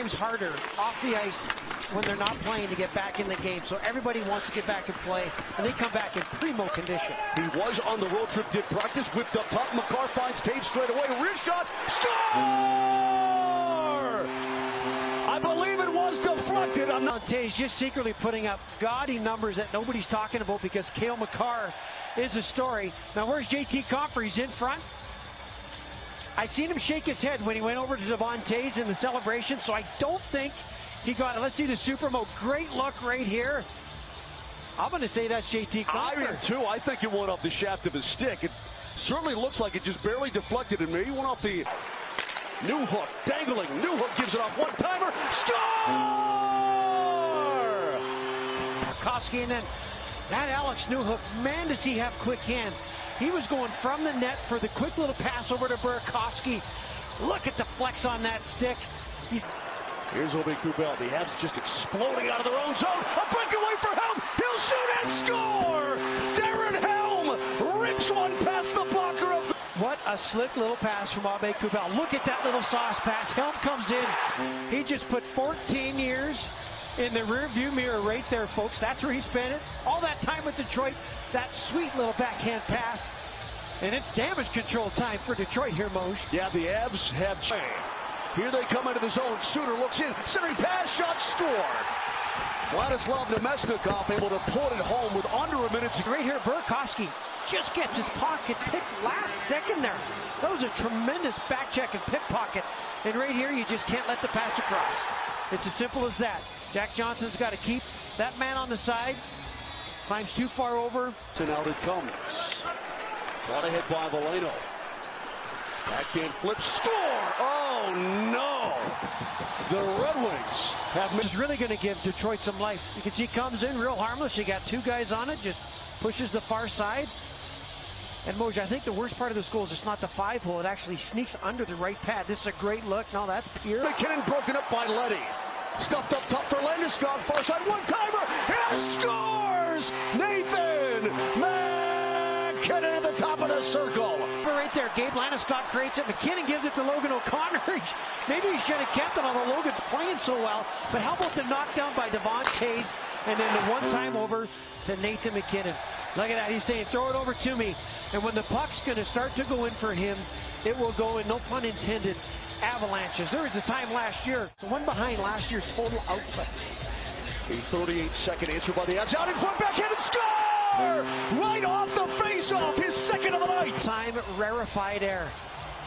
times harder off the ice when they're not playing to get back in the game. So everybody wants to get back and play, and they come back in primo condition. He was on the road trip, did practice, whipped up top. Makar finds Tage straight away. Wrist shot, score! I believe it was deflected. I'm not. Tage just secretly putting up gaudy numbers that nobody's talking about because Cale Makar is a story. Now where's JT Compher? He's in front. I seen him shake his head when he went over to Devon Toews in the celebration, so I don't think he got it. Let's see the super mode. Great look right here. I'm going to say that's JT Compher. I am too. I think it went off the shaft of his stick. It certainly looks like it just barely deflected, and maybe went off the Newhook. Dangling. Newhook gives it off. One-timer. Score! Koski, and then that Alex Newhook, man, does he have quick hands. He was going from the net for the quick little pass over to Burakovsky. Look at the flex on that stick. Here's Aube-Kubel. The Habs just exploding out of their own zone. A breakaway for Helm. He'll shoot and score! Darren Helm rips one past the blocker of... What a slick little pass from Aube-Kubel. Look at that little sauce pass. Helm comes in. He just put 14 years in the rear view mirror right there, folks. That's where he spent it. All that time with Detroit. That sweet little backhand pass. And it's damage control time for Detroit here, Moj. Yeah, the Avs have... Here they come into the zone. Suter looks in. Centering pass, shot, score. Vladislav Namestnikov able to pull it home with under a minute. Right here, Burakovsky just gets his pocket picked last second there. That was a tremendous back check and pickpocket. And right here, you just can't let the pass across. It's as simple as that. Jack Johnson's got to keep that man on the side. Climbs too far over. And out it comes. Brought ahead by Veleno. Backhand flip, score! Oh no! The Red Wings have... This is really going to give Detroit some life. You can see comes in real harmless. You got two guys on it, just pushes the far side. And Moj, I think the worst part of this goal is it's not the 5-hole. It actually sneaks under the right pad. This is a great look. No, that's pure. McKinnon broken up by Leddy. Stuffed up top for Landeskog. Far side, one-timer. He scores! Nathan McKinnon at the top of the circle. Right there, Gabe Landeskog creates it. McKinnon gives it to Logan O'Connor. Maybe he should have kept it, although Logan's playing so well. But how about the knockdown by Devon Toews and then the one-time over to Nathan McKinnon? Look at that. He's saying, throw it over to me. And when the puck's going to start to go in for him, it will go in, no pun intended, avalanches. There was a time last year, so one behind last year's total output. A 38-second answer by the Avs. Out in front, backhand, and score! Right off the face-off, his second of the night. Time rarefied air.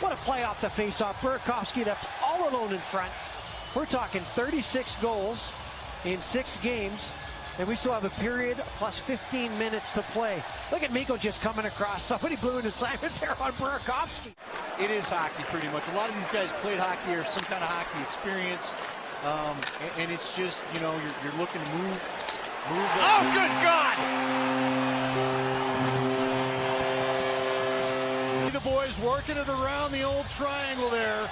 What a play off the face-off. Burakovsky left all alone in front. We're talking 36 goals in 6 games. And we still have a period plus 15 minutes to play. Look at Mikko just coming across. Somebody blew an assignment there on Burakovsky. It is hockey pretty much. A lot of these guys played hockey or some kind of hockey experience. And it's just, you know, you're looking to move Oh, good God! The boys working it around the old triangle there.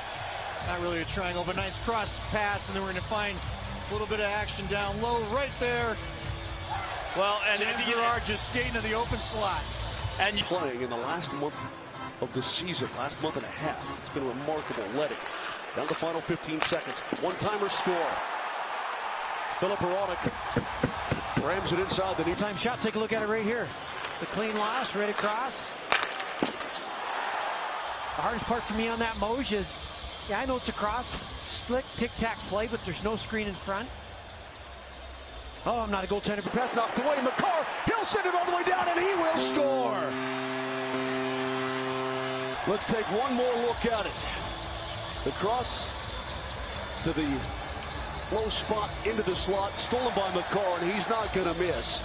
Not really a triangle, but nice cross pass. And then we're going to find a little bit of action down low right there. Well, and Gerard just skating to the open slot. And playing in the last month of the season, last month and a half. It's been remarkable. Letting down the final 15 seconds. One-timer score. Philip Hronek rams it inside the time shot. Take a look at it right here. It's a clean loss right across. The hardest part for me on that, Moj, is, yeah, I know it's a cross. Slick tic-tac play, but there's no screen in front. Oh, I'm not a goaltender. Pass knocked away. Makar, he'll send it all the way down, and he will score. Let's take one more look at it. The cross to the low spot into the slot, stolen by Makar, and he's not going to miss.